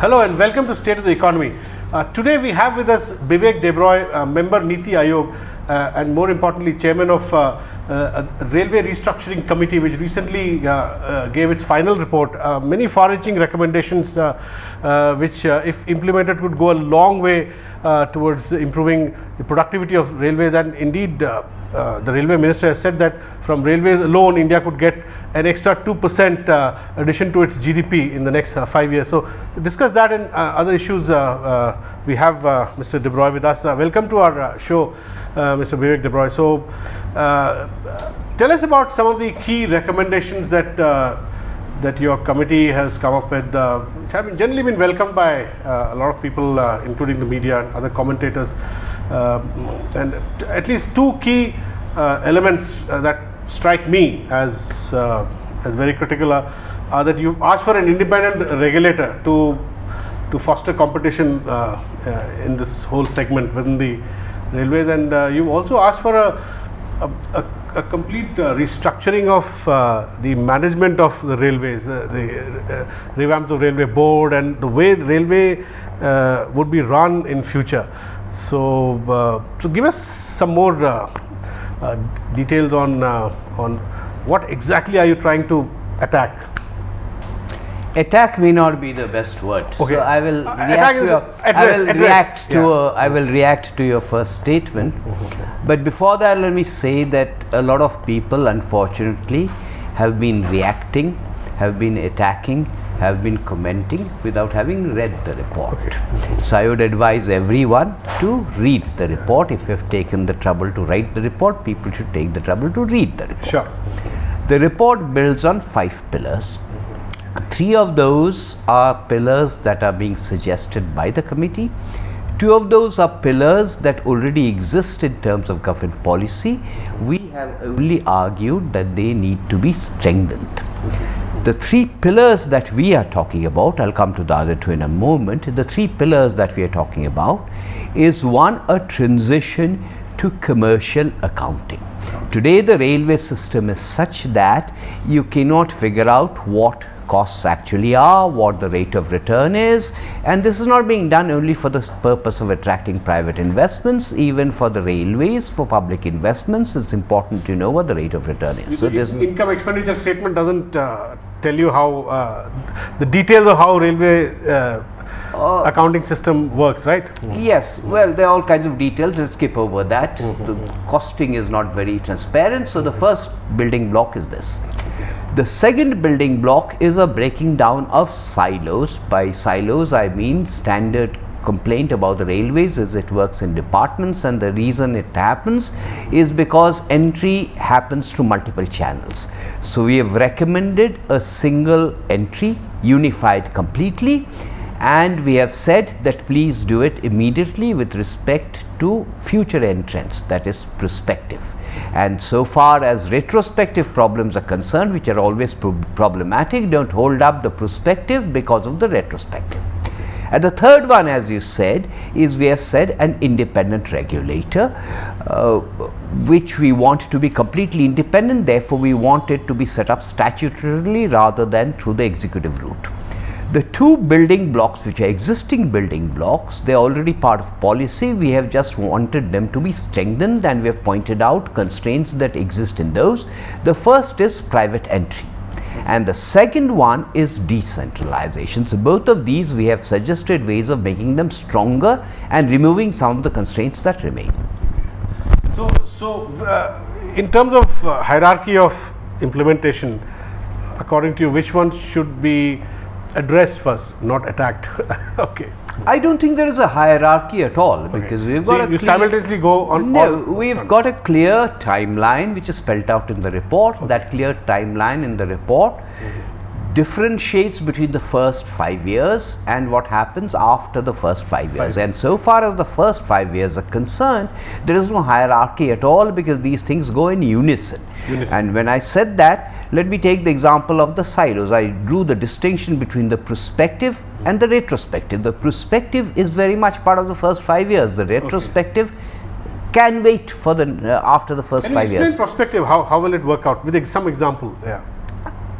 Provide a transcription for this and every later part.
Hello and welcome to State of the Economy. Today we have with us Bibek Debroy, member NITI Aayog, and more importantly chairman of a Railway Restructuring Committee, which recently gave its final report. Many far-reaching recommendations which if implemented could go a long way towards improving the productivity of railways, and indeed the railway minister has said that from railways alone India could get an extra 2% addition to its GDP in the next 5 years. So to discuss that and other issues, we have Mr. Debroy with us. Welcome to our show, Mr. Bibek Debroy. So tell us about some of the key recommendations that that your committee has come up with, which have generally been welcomed by a lot of people, including the media and other commentators. And at least two key elements that strike me as very critical are that you asked for an independent regulator to foster competition in this whole segment within the railways, and you also asked for a complete restructuring of the management of the railways, the revamp of the railway board and the way the railway would be run in future. So give us some more details on what exactly are you trying to attack? Attack may not be the best word. Okay. So I will react to your first statement. But before that, let me say that a lot of people, unfortunately, have been reacting, have been attacking, have been commenting without having read the report. Okay. So I would advise everyone to read the report. If you have taken the trouble to write the report, people should take the trouble to read the report. Sure. The report builds on 5 pillars. 3 of those are pillars that are being suggested by the committee. 2 of those are pillars that already exist in terms of government policy. We have only argued that they need to be strengthened. The 3 pillars that we are talking about, I'll come to the other 2 in a moment. The 3 pillars that we are talking about is, 1, a transition to commercial accounting. Today the railway system is such that you cannot figure out what costs actually are, what the rate of return is, and this is not being done only for the purpose of attracting private investments. Even for the railways, for public investments, it's important to know what the rate of return is. So this income expenditure statement doesn't tell you how the details of how railway accounting system works, right? Yes, well, there are all kinds of details. Let's skip over that. The costing is not very transparent. So the first building block is this. The second building block is a breaking down of silos. By silos, I mean standard complaint about the railways is it works in departments, and the reason it happens is because entry happens through multiple channels. So we have recommended a single entry, unified completely, and we have said that please do it immediately with respect to future entrants, that is prospective. And so far as retrospective problems are concerned, which are always problematic, don't hold up the prospective because of the retrospective. And the third one, as you said, is we have said an independent regulator, which we want to be completely independent. Therefore, we want it to be set up statutorily rather than through the executive route. The 2 building blocks, which are existing building blocks, they are already part of policy. We have just wanted them to be strengthened, and we have pointed out constraints that exist in those. The first is private entry, and the second one is decentralization. So both of these we have suggested ways of making them stronger and removing some of the constraints that remain. So in terms of hierarchy of implementation, according to you, which one should be addressed first, not attacked? Okay. I don't think there is a hierarchy at all, because we've got you simultaneously go on. No, we've got a clear timeline which is spelled out in the report. Okay. That clear timeline in the report differentiates between the first 5 years and what happens after the first 5 years. And so far as the first 5 years are concerned, there is no hierarchy at all, because these things go in unison. And when I said that, let me take the example of the silos. I drew the distinction between the prospective and the retrospective. The prospective is very much part of the first 5 years. The retrospective can wait for the after the first 5 years. Explain prospective. How will it work out with some example? Yeah.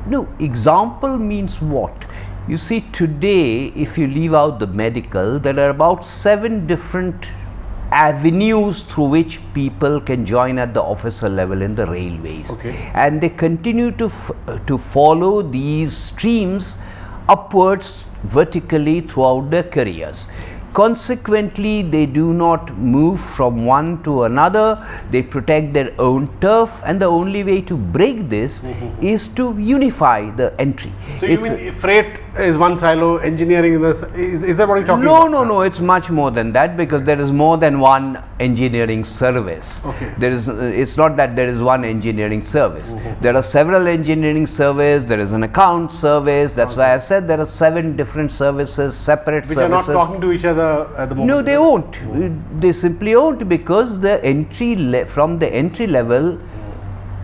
No, example means what? You see, today, if you leave out the medical, there are about 7 different avenues through which people can join at the officer level in the railways. Okay. And they continue to follow these streams upwards vertically throughout their careers. Consequently, they do not move from one to another. They protect their own turf, and the only way to break this is to unify the entry. So you mean freight is one silo, engineering is that what you're talking about? No, it's much more than that, because there is more than one engineering service. Okay. It's not that there is one engineering service. There are several engineering services. There is an account service. That's why I said there are 7 different services, separate Which services. are not talking to each other at the moment. No, they won't. They simply won't, because the from the entry level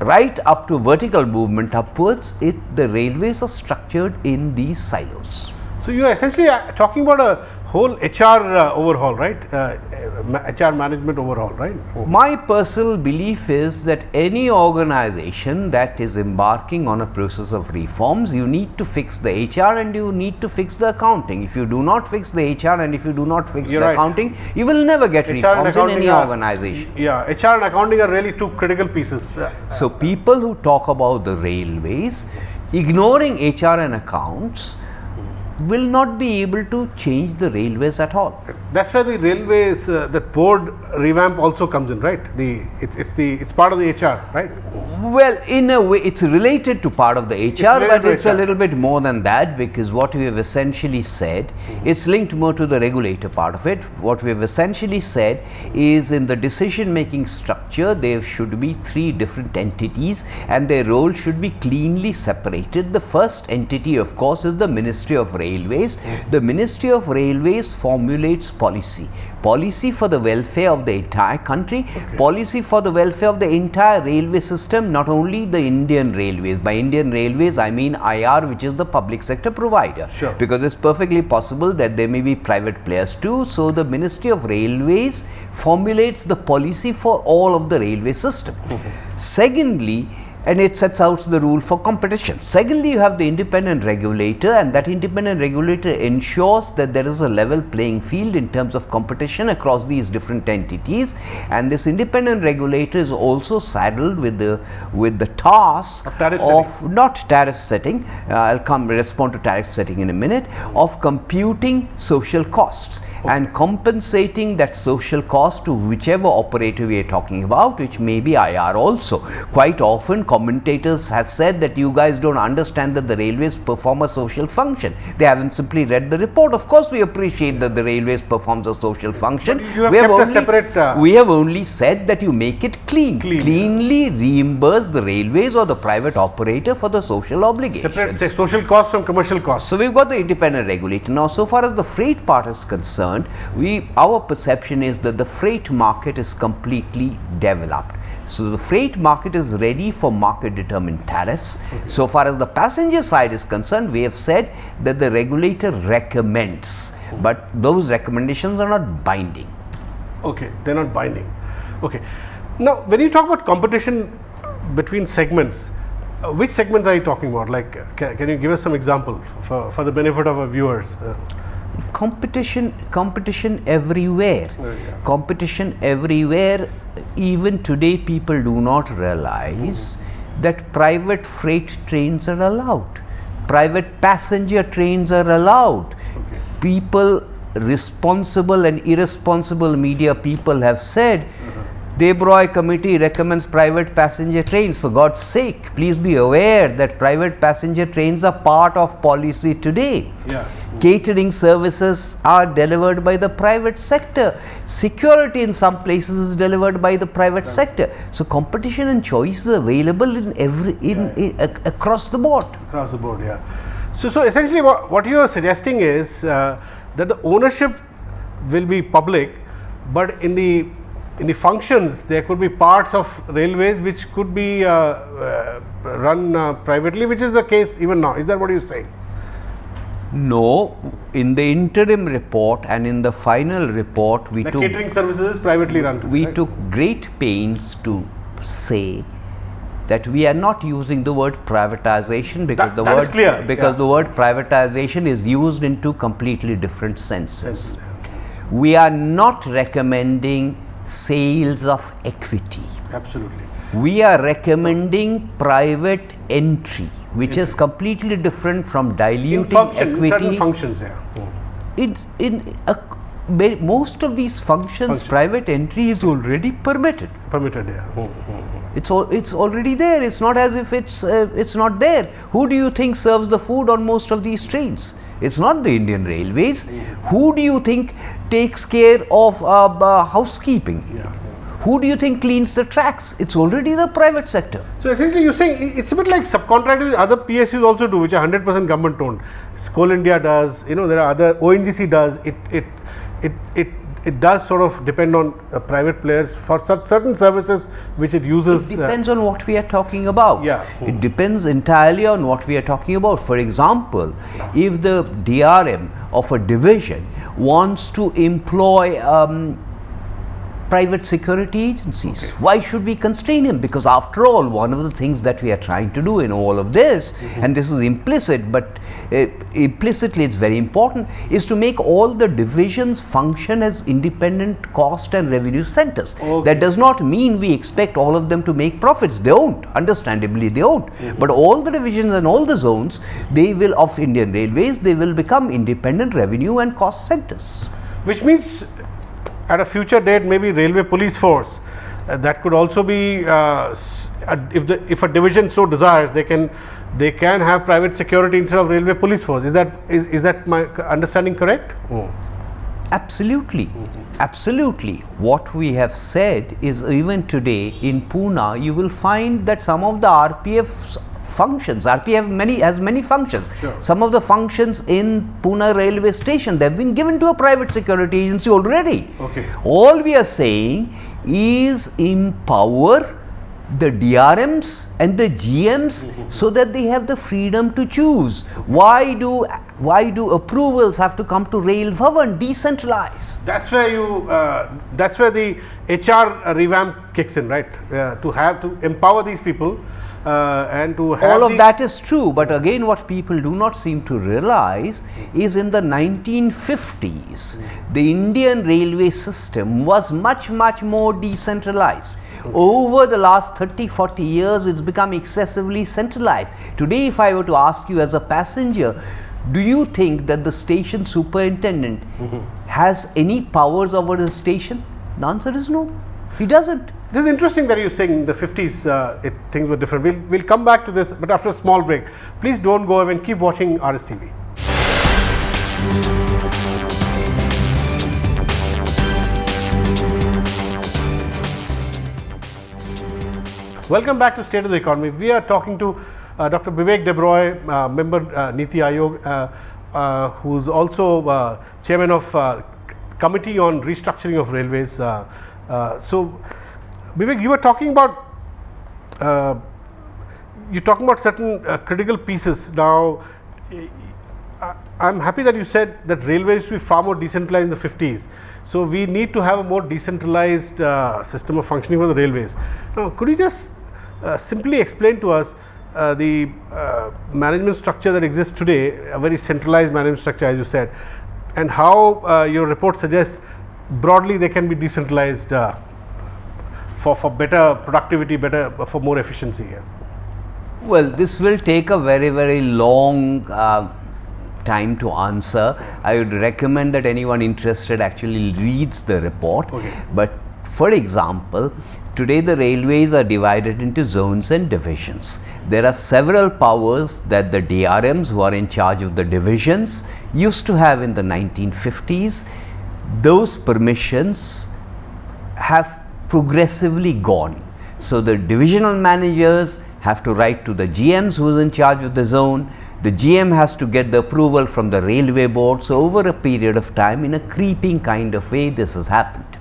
right up to vertical movement upwards, the railways are structured in these silos. So you are essentially talking about a whole HR overhaul, right? HR management overhaul, right? My personal belief is that any organization that is embarking on a process of reforms, you need to fix the HR and you need to fix the accounting. If you do not fix the HR and if you do not fix the accounting, you will never get reforms in any organization. Yeah, HR and accounting are really 2 critical pieces. So people who talk about the railways, ignoring HR and accounts, will not be able to change the railways at all. That's where the railways, the board revamp also comes in, right? It's part of the HR, right? Well, in a way, it's related to part of the HR, but it's a little bit more than that, because what we have essentially said, it's linked more to the regulator part of it. What we have essentially said is, in the decision-making structure, there should be 3 different entities, and their role should be cleanly separated. The first entity, of course, is the Ministry of Railways. The Ministry of Railways formulates policy for the welfare of the entire country, policy for the welfare of the entire railway system, not only the Indian Railways. By Indian Railways, I mean IR, which is the public sector provider. Sure. Because it's perfectly possible that there may be private players too. So the Ministry of Railways formulates the policy for all of the railway system. Secondly, and it sets out the rule for competition. Secondly, you have the independent regulator, and that independent regulator ensures that there is a level playing field in terms of competition across these different entities. And this independent regulator is also saddled with the task of not tariff setting. I'll respond to tariff setting in a minute. Of computing social costs and compensating that social cost to whichever operator we are talking about, which may be IR also. Quite often, commentators have said that you guys don't understand that the railways perform a social function. They haven't simply read the report. Of course, we appreciate that the railways performs a social function. We have only said that you make it cleanly reimburse the railways or the private operator for the social obligations. Separate social costs from commercial costs. So we've got the independent regulator. Now, so far as the freight part is concerned, our perception is that the freight market is completely developed. So the freight market is ready for market determined tariffs. So far as the passenger side is concerned, we have said that the regulator recommends, but those recommendations are not binding. Okay, they're not binding. Okay. Now, when you talk about competition between segments, which segments are you talking about? Like, can you give us some example for the benefit of our viewers? Competition everywhere. Competition everywhere. Even today, people do not realize that private freight trains are allowed. Private passenger trains are allowed. People, responsible and irresponsible media people have said, Debroy committee recommends private passenger trains. For God's sake, please be aware that private passenger trains are part of policy today. Catering services are delivered by the private sector. Security in some places is delivered by the private sector. So competition and choice is available in across the board. Across the board, yeah. So essentially, what you are suggesting is that the ownership will be public, but in the functions, there could be parts of railways which could be run privately, which is the case even now. Is that what you're saying? No, in the interim report and in the final report, catering services is privately run. We took great pains to say that we are not using the word privatization because the word privatization is used in two completely different senses. We are not recommending sales of equity. Absolutely. We are recommending private entry, which is completely different from diluting equity. In certain functions, Most of these functions, private entry is already permitted. It's already there. It's not as if it's not there. Who do you think serves the food on most of these trains? It's not the Indian Railways. Who do you think takes care of housekeeping? Who do you think cleans the tracks? It's already the private sector. So essentially you're saying it's a bit like subcontracting other PSUs also do, which are 100% government owned. Coal India does, there are other, ONGC does. It does sort of depend on private players for certain services which it uses. It depends on what we are talking about. It depends entirely on what we are talking about. For example, if the DRM of a division wants to employ private security agencies, why should we constrain him? Because after all, one of the things that we are trying to do in all of this, and this is implicit, but implicitly it's very important, is to make all the divisions function as independent cost and revenue centers. That does not mean we expect all of them to make profits. They won't. Understandably, they won't. But all the divisions and all the zones, of Indian Railways, they will become independent revenue and cost centers. Which means at a future date, maybe railway police force, that could also be, if a division so desires, they can have private security instead of railway police force. Is that my understanding correct? Absolutely. Absolutely. What we have said is even today in Pune, you will find that some of the RPF's functions, RPF has many functions. Some of the functions in Pune railway station, they have been given to a private security agency already. All we are saying is empower the DRMs and the GMs so that they have the freedom to choose. Why do approvals have to come to Rail Bhavan? Decentralize. That's where the HR revamp kicks in, right? To empower these people. And to have all of that is true, but again what people do not seem to realize is in the 1950s the Indian railway system was much more decentralized. Over the last 30-40 years it's become excessively centralized. Today if I were to ask you as a passenger, do you think that the station superintendent has any powers over the station? The answer is no, he doesn't. This is interesting that you're saying in the 50s things were different. We'll come back to this, but after a small break. Please don't go away and keep watching RSTV. Welcome back to State of the Economy. We are talking to Dr. Bibek Debroy, member NITI Aayog, who's also chairman of Committee on Restructuring of Railways. So, Bibek, you were talking about certain critical pieces. Now, I'm happy that you said that railways should be far more decentralized in the 50s. So we need to have a more decentralized system of functioning for the railways. Now, could you just simply explain to us the management structure that exists today, a very centralized management structure, as you said, and how your report suggests broadly they can be decentralized for better productivity, for more efficiency here? Well, this will take a very long time to answer. I would recommend that anyone interested actually reads the report. But for example, today the railways are divided into zones and divisions. There are several powers that the DRMs, who are in charge of the divisions, used to have in the 1950s. Those permissions have progressively gone. So the divisional managers have to write to the GMs who is in charge of the zone. The GM has to get the approval from the railway board. So over a period of time, in a creeping kind of way, this has happened.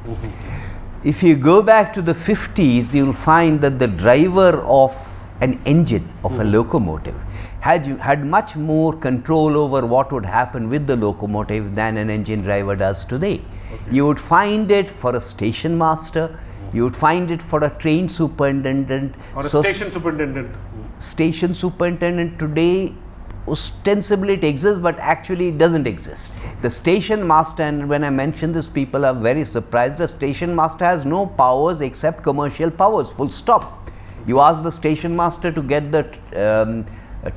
If you go back to the 50s, you will find that the driver of an engine of a locomotive had much more control over what would happen with the locomotive than an engine driver does today. You would find it for a station master, You would find it for a train superintendent or a station superintendent. Station superintendent today, ostensibly it exists, but actually it doesn't exist. The station master, and when I mention this, people are very surprised. The station master has no powers except commercial powers, full stop. You ask the station master to get the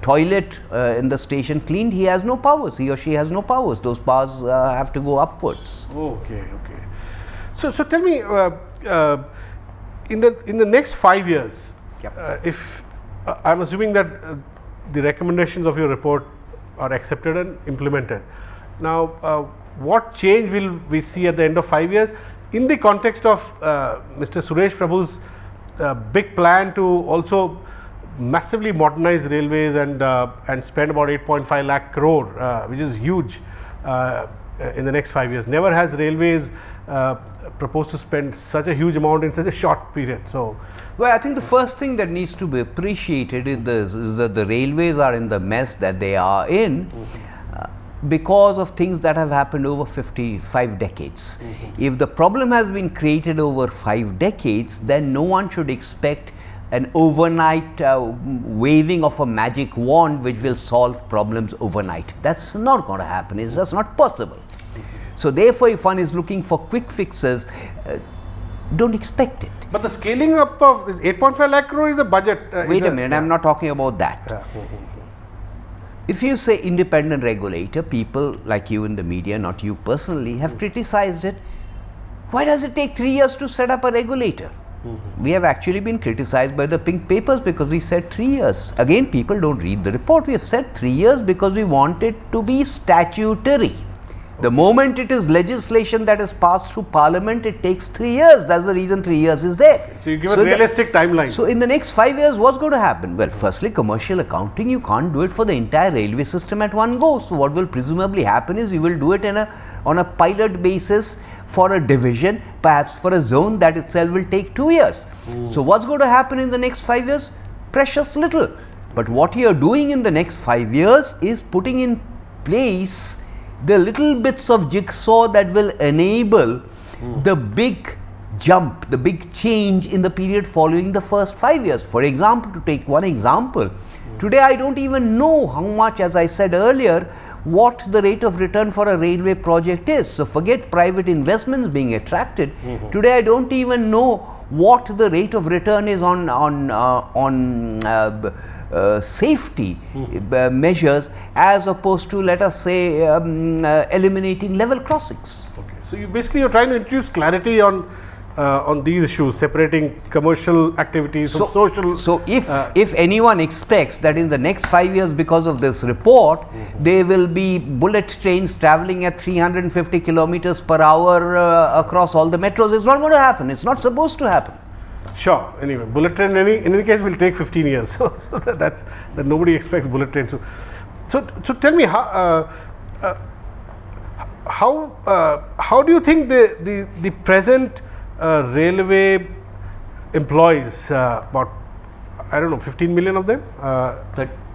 toilet in the station cleaned, he has no powers, he or she has no powers. Those powers have to go upwards. Okay. So tell me, in the next 5 years, if I'm assuming that the recommendations of your report are accepted and implemented. Now, what change will we see at the end of 5 years in the context of Mr. Suresh Prabhu's big plan to also massively modernize railways and spend about 8.5 lakh crore, which is huge in the next 5 years. Never has railways proposed to spend such a huge amount in such a short period. So, well, I think the first thing that needs to be appreciated is that the railways are in the mess that they are in because of things that have happened over 55 decades. If the problem has been created over 5 decades, then no one should expect an overnight waving of a magic wand which will solve problems overnight. That's not going to happen. It's just not possible. So therefore, if one is looking for quick fixes, don't expect it. But the scaling up of this 8.5 lakh crore is a budget. Wait a minute, I'm not talking about that. If you say independent regulator, people like you in the media, not you personally, have criticized it. Why does it take 3 years to set up a regulator? We have actually been criticized by the pink papers because we said 3 years. Again, people don't read the report. We have said 3 years because we want it to be statutory. The moment it is legislation that is passed through Parliament, it takes 3 years. That's the reason 3 years is there. So you give a realistic timeline. So in the next 5 years, what's going to happen? Well, firstly, commercial accounting, you can't do it for the entire railway system at one go. So what will presumably happen is you will do it on a pilot basis for a division, perhaps for a zone. That itself will take 2 years. So what's going to happen in the next 5 years? Precious little. But what you are doing in the next 5 years is putting in place the little bits of jigsaw that will enable the big jump, the big change in the period following the first 5 years. For example, to take one example, today I don't even know how much, as I said earlier, what the rate of return for a railway project is. So forget private investments being attracted. Today I don't even know what the rate of return is on safety measures, as opposed to, let us say, eliminating level crossings. Okay. So you basically you're trying to introduce clarity on these issues, separating commercial activities from social. So if anyone expects that in the next 5 years, because of this report, there will be bullet trains traveling at 350 kilometers per hour across all the metros, it's not going to happen. It's not supposed to happen. Sure. Anyway, bullet train in any case will take 15 years. So that nobody expects bullet train. So tell me how do you think the present railway employees, about, I don't know, 15 million of them?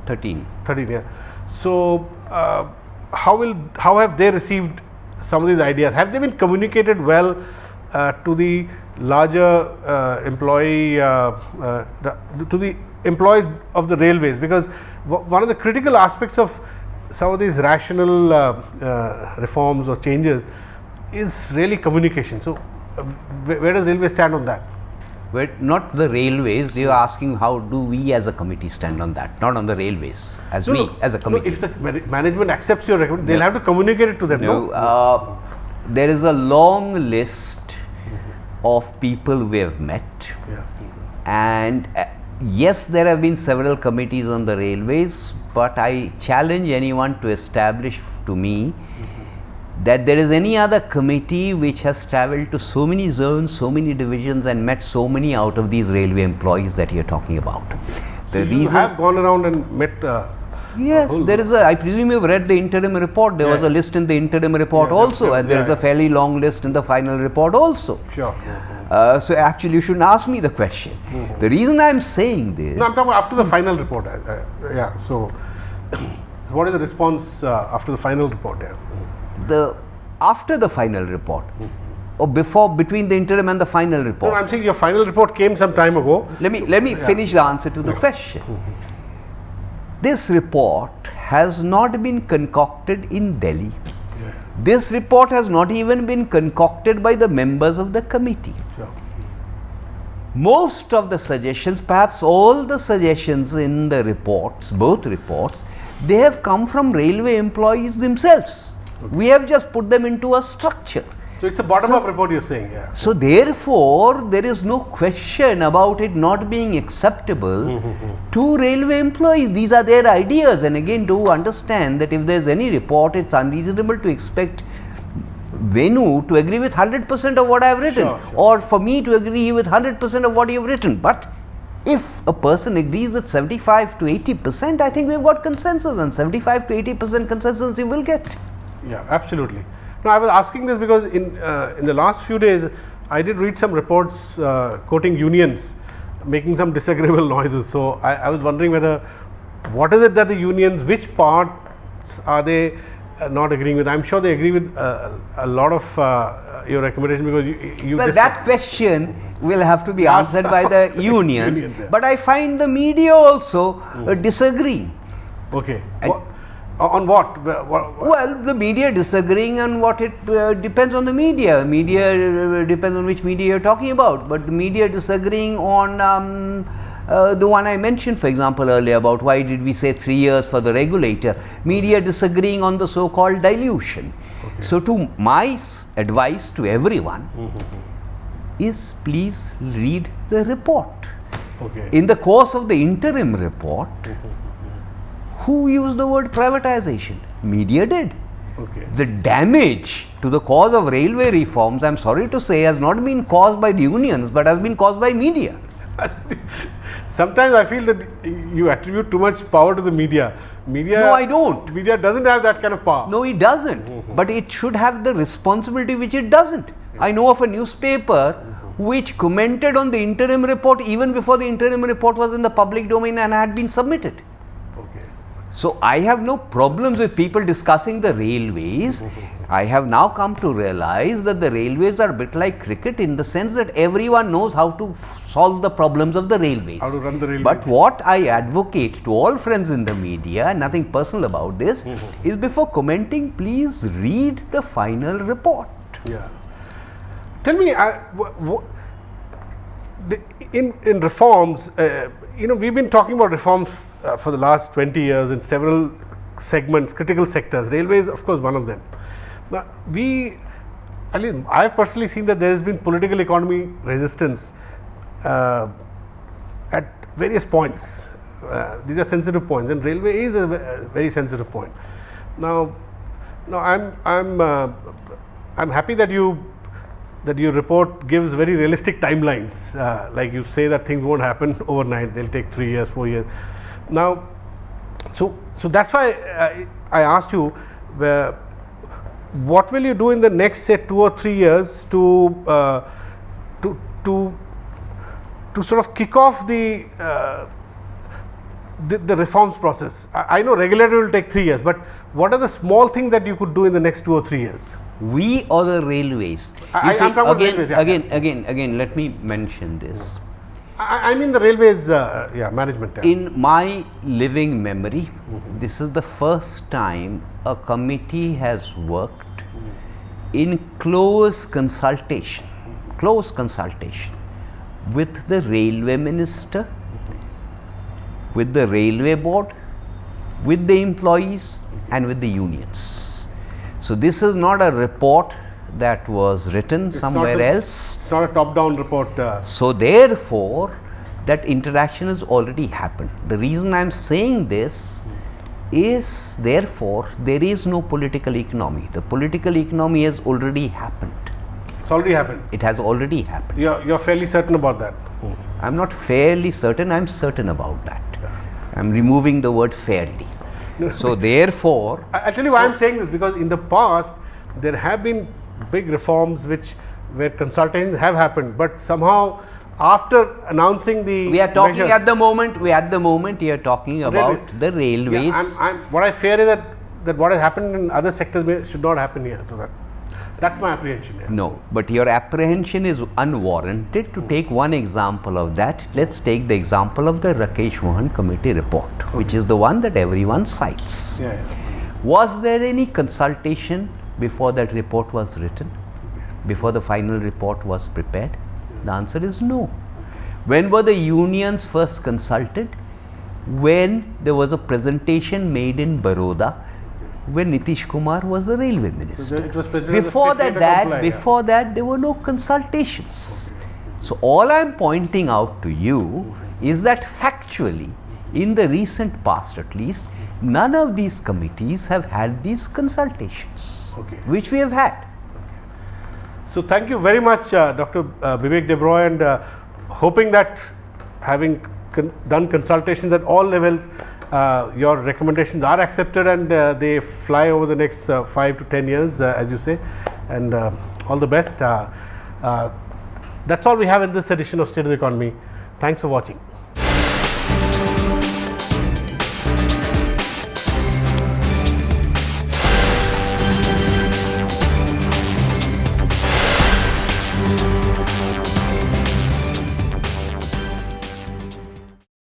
13. 13, yeah. So how have they received some of these ideas? Have they been communicated well to the larger to the employees of the railways? Because one of the critical aspects of some of these rational reforms or changes is really communication. So where does railway stand on that? Well, not the railways. You are asking how do we as a committee stand on that, not on the railways, as a committee. If the management accepts your recommendation, they'll have to communicate it to them. No, there is a long list of people we have met, and yes, there have been several committees on the railways, but I challenge anyone to establish to me that there is any other committee which has travelled to so many zones, so many divisions, and met so many out of these railway employees that you are talking about. The reason you have gone around and met. Yes, there is I presume you've read the interim report. There was a list in the interim report also, and there is a fairly long list in the final report also. Sure. So actually, you shouldn't ask me the question. The reason I'm saying this. No, I'm talking after the final report. So, what is the response after the final report? After the final report, or between the interim and the final report? No, I'm saying your final report came some time ago. Let me finish the answer to the question. This report has not been concocted in Delhi. This report has not even been concocted by the members of the committee. Sure. Most of the suggestions, perhaps all the suggestions in the reports, both reports, they have come from railway employees themselves. We have just put them into a structure. So it's a bottom-up report you're saying, yeah. So therefore, there is no question about it not being acceptable to railway employees. These are their ideas, and again, do understand that if there is any report, it's unreasonable to expect Venu to agree with 100% of what I have written, Sure. or for me to agree with 100% of what you have written. But if a person agrees with 75 to 80%, I think we've got consensus, and 75 to 80% consensus you will get. Yeah, absolutely. No, I was asking this because in the last few days, I did read some reports quoting unions making some disagreeable noises. So I was wondering whether, what is it that the unions, which parts are they not agreeing with? I'm sure they agree with a lot of your recommendations, because you Well, just that question will have to be answered by the unions. Unions, yeah. But I find the media also disagreeing. Okay. And- On what? Well, the media disagreeing on what it depends on the media. Media depends on which media you're talking about. But the media disagreeing on the one I mentioned, for example, earlier about why did we say 3 years for the regulator. Media disagreeing on the so-called dilution. Okay. So, to my advice to everyone is please read the report. Okay. In the course of the interim report, who used the word privatization? Media did. Okay. The damage to the cause of railway reforms, I'm sorry to say, has not been caused by the unions, but has been caused by media. Sometimes I feel that you attribute too much power to the media. No, I don't. Media doesn't have that kind of power. No, it doesn't. But it should have the responsibility which it doesn't. I know of a newspaper which commented on the interim report even before the interim report was in the public domain and had been submitted. Okay. So I have no problems with people discussing the railways. I have now come to realize that the railways are a bit like cricket in the sense that everyone knows how to solve the problems of the railways. How to run the railways. But what I advocate to all friends in the media, nothing personal about this, is before commenting, please read the final report. Yeah. Tell me, in reforms, we've been talking about reforms for the last 20 years in several segments, critical sectors. Railways, of course, one of them. Now, I've personally seen that there has been political economy resistance at various points. These are sensitive points, and railway is a very sensitive point. Now, I'm happy that your report gives very realistic timelines. Like you say that things won't happen overnight; they'll take 3 years, 4 years. Now, so that's why I asked you, what will you do in the next, say, 2 or 3 years to sort of kick off the reforms process? I know regulator will take 3 years, but what are the small things that you could do in the next 2 or 3 years? We or the railways? I'm talking about railways, yeah. Again, let me mention this. I mean the railways, management. Yeah. In my living memory, this is the first time a committee has worked in close consultation with the railway minister, with the railway board, with the employees and with the unions. So this is not a report that was written somewhere else. It's not a top-down report. So therefore, that interaction has already happened. The reason I am saying this is, therefore, there is no political economy. The political economy has already happened. It's already happened. It has already happened. You're fairly certain about that. I'm not fairly certain, I'm certain about that. I'm removing the word fairly. So therefore, I'll tell you why I'm saying this, because in the past there have been big reforms where consultations have happened, but somehow after announcing the we are talking measures, at the moment we are talking about the railways. What I fear is that what has happened in other sectors should not happen here. That's my apprehension. Yeah. No, but your apprehension is unwarranted. To take one example of that, let's take the example of the Rakesh Mohan committee report, which is the one that everyone cites. Yeah, yeah. Was there any consultation before that report was written? Before the final report was prepared? The answer is no. When were the unions first consulted? When there was a presentation made in Baroda when Nitish Kumar was the railway minister. So it was presented Before as a before that, there were no consultations. So all I am pointing out to you is that factually, in the recent past at least, none of these committees have had these consultations, which we have had. So thank you very much, Dr. Bibek Debroy, and hoping that having done consultations at all levels, your recommendations are accepted and they fly over the next 5 to 10 years, as you say, and all the best. That's all we have in this edition of State of the Economy. Thanks for watching.